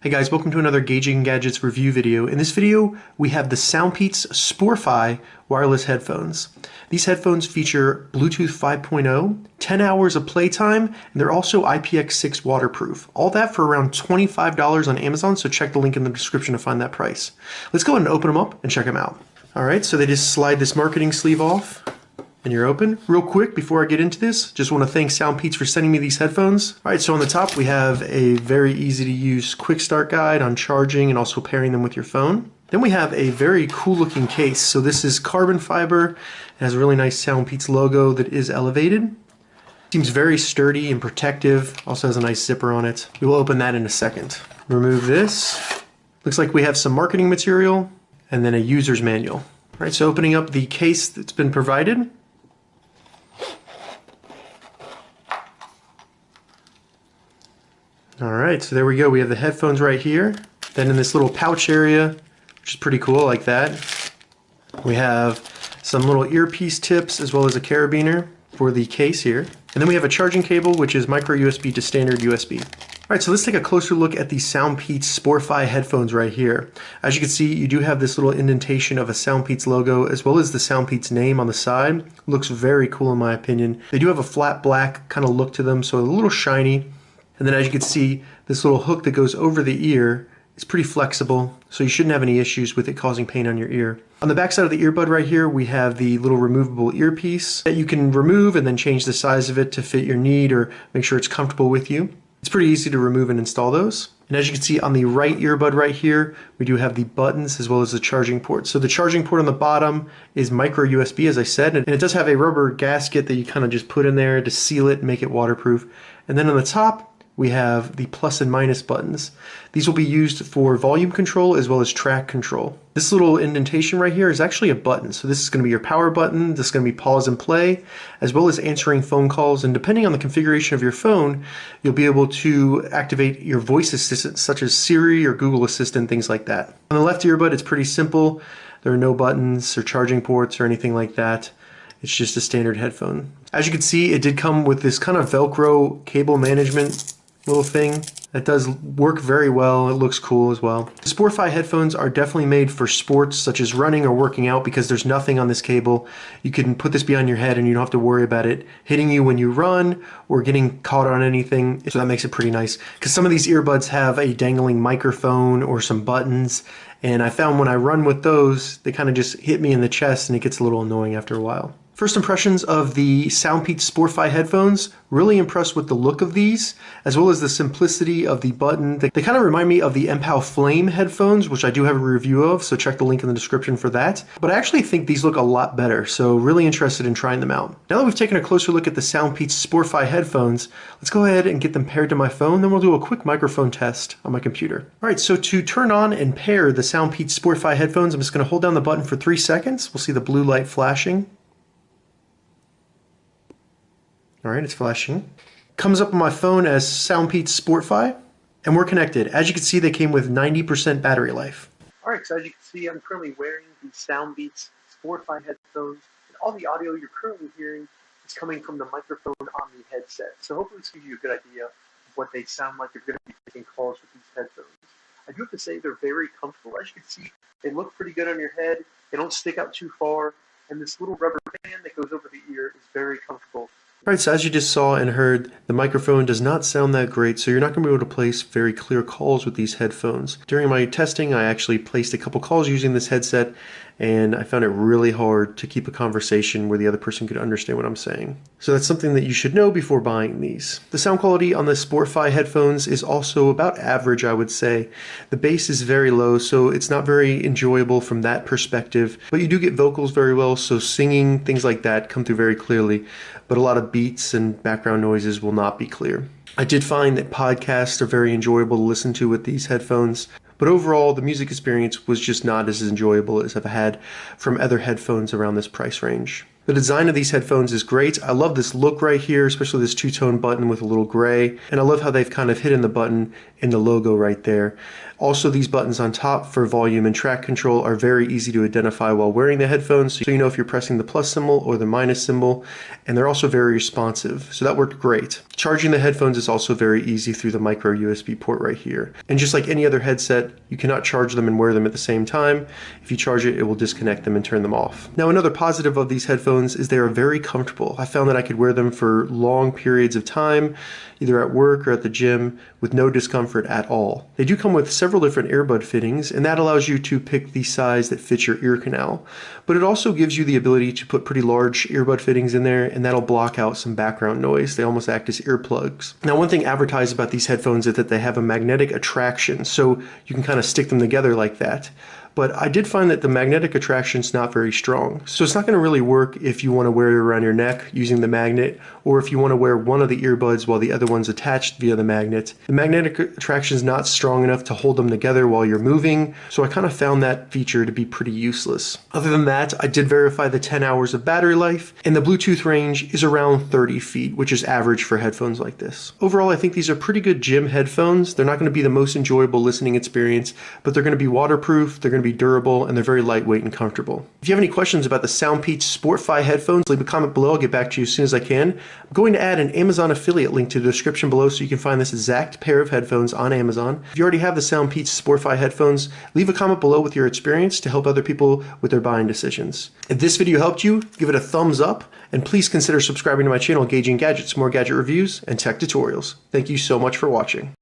Hey guys, welcome to another Gauging Gadgets review video. In this video, we have the SoundPEATS Sporfi wireless headphones. These headphones feature Bluetooth 5.0, 10 hours of playtime, and they're also IPX6 waterproof. All that for around $25 on Amazon, so check the link in the description to find that price. Let's go ahead and open them up and check them out. Alright, so they just slide this marketing sleeve off. And you're open. Real quick, before I get into this, just want to thank SoundPEATS for sending me these headphones. Alright, so on the top we have a very easy to use quick start guide on charging and also pairing them with your phone. Then we have a very cool looking case. So this is carbon fiber. It has a really nice SoundPEATS logo that is elevated. Seems very sturdy and protective. Also has a nice zipper on it. We will open that in a second. Remove this. Looks like we have some marketing material and then a user's manual. Alright, so opening up the case that's been provided. Alright, so there we go. We have the headphones right here. Then in this little pouch area, which is pretty cool, like that, we have some little earpiece tips as well as a carabiner for the case here. And then we have a charging cable, which is micro USB to standard USB. Alright, so let's take a closer look at the SoundPEATS Sporfi headphones right here. As you can see, you do have this little indentation of a SoundPEATS logo as well as the SoundPEATS name on the side. Looks very cool in my opinion. They do have a flat black kind of look to them, so a little shiny. And then as you can see, this little hook that goes over the ear is pretty flexible, so you shouldn't have any issues with it causing pain on your ear. On the back side of the earbud right here, we have the little removable earpiece that you can remove and then change the size of it to fit your need or make sure it's comfortable with you. It's pretty easy to remove and install those. And as you can see on the right earbud right here, we do have the buttons as well as the charging port. So the charging port on the bottom is micro USB, as I said, and it does have a rubber gasket that you kind of just put in there to seal it and make it waterproof. And then on the top, we have the plus and minus buttons. These will be used for volume control as well as track control. This little indentation right here is actually a button. So this is going to be your power button, this is going to be pause and play, as well as answering phone calls. And depending on the configuration of your phone, you'll be able to activate your voice assistants such as Siri or Google Assistant, things like that. On the left earbud, it's pretty simple. There are no buttons or charging ports or anything like that. It's just a standard headphone. As you can see, it did come with this kind of Velcro cable management little thing that does work very well. It looks cool as well. The Sporfi headphones are definitely made for sports such as running or working out because there's nothing on this cable. You can put this behind your head and you don't have to worry about it hitting you when you run or getting caught on anything. So that makes it pretty nice because some of these earbuds have a dangling microphone or some buttons, and I found when I run with those, they kind of just hit me in the chest and it gets a little annoying after a while. First impressions of the SoundPEATS Sporfi headphones, really impressed with the look of these, as well as the simplicity of the button. They kind of remind me of the Mpow Flame headphones, which I do have a review of, so check the link in the description for that. But I actually think these look a lot better, so really interested in trying them out. Now that we've taken a closer look at the SoundPEATS Sporfi headphones, let's go ahead and get them paired to my phone, then we'll do a quick microphone test on my computer. Alright, so to turn on and pair the SoundPEATS Sporfi headphones, I'm just going to hold down the button for 3 seconds. We'll see the blue light flashing. Alright, it's flashing. Comes up on my phone as SoundPEATS Sporfi, and we're connected. As you can see, they came with 90% battery life. Alright, so as you can see, I'm currently wearing the SoundPEATS Sporfi headphones, and all the audio you're currently hearing is coming from the microphone on the headset. So hopefully this gives you a good idea of what they sound like if you're going to be taking calls with these headphones. I do have to say they're very comfortable. As you can see, they look pretty good on your head. They don't stick out too far, and this little rubber band that goes over the ear is very comfortable. Alright, so as you just saw and heard, the microphone does not sound that great, so you're not going to be able to place very clear calls with these headphones. During my testing, I actually placed a couple calls using this headset, and I found it really hard to keep a conversation where the other person could understand what I'm saying. So that's something that you should know before buying these. The sound quality on the Sporfi headphones is also about average, I would say. The bass is very low, so it's not very enjoyable from that perspective, but you do get vocals very well, so singing, things like that come through very clearly, but a lot of beats and background noises will not be clear. I did find that podcasts are very enjoyable to listen to with these headphones, but overall the music experience was just not as enjoyable as I've had from other headphones around this price range. The design of these headphones is great. I love this look right here, especially this two-tone button with a little gray, and I love how they've kind of hidden the button and the logo right there. Also, these buttons on top for volume and track control are very easy to identify while wearing the headphones, so you know if you're pressing the plus symbol or the minus symbol, and they're also very responsive, so that worked great. Charging the headphones is also very easy through the micro USB port right here. And just like any other headset, you cannot charge them and wear them at the same time. If you charge it, it will disconnect them and turn them off. Now, another positive of these headphones is they are very comfortable. I found that I could wear them for long periods of time, either at work or at the gym, with no discomfort at all. They do come with several different earbud fittings, and that allows you to pick the size that fits your ear canal. But it also gives you the ability to put pretty large earbud fittings in there, and that'll block out some background noise. They almost act as earplugs. Now, one thing advertised about these headphones is that they have a magnetic attraction, so you can kind of stick them together like that. But I did find that the magnetic attraction is not very strong. So it's not going to really work if you want to wear it around your neck using the magnet, or if you want to wear one of the earbuds while the other one's attached via the magnet. The magnetic attraction is not strong enough to hold them together while you're moving, so I kind of found that feature to be pretty useless. Other than that, I did verify the 10 hours of battery life, and the Bluetooth range is around 30 feet, which is average for headphones like this. Overall, I think these are pretty good gym headphones. They're not going to be the most enjoyable listening experience, but they're going to be waterproof, they're going to be durable, and they're very lightweight and comfortable. If you have any questions about the SoundPEATS Sporfi Headphones, leave a comment below. I'll get back to you as soon as I can. I'm going to add an Amazon affiliate link to the description below so you can find this exact pair of headphones on Amazon. If you already have the SoundPEATS Sporfi Headphones, leave a comment below with your experience to help other people with their buying decisions. If this video helped you, give it a thumbs up, and please consider subscribing to my channel, Gauging Gadgets, more gadget reviews and tech tutorials. Thank you so much for watching.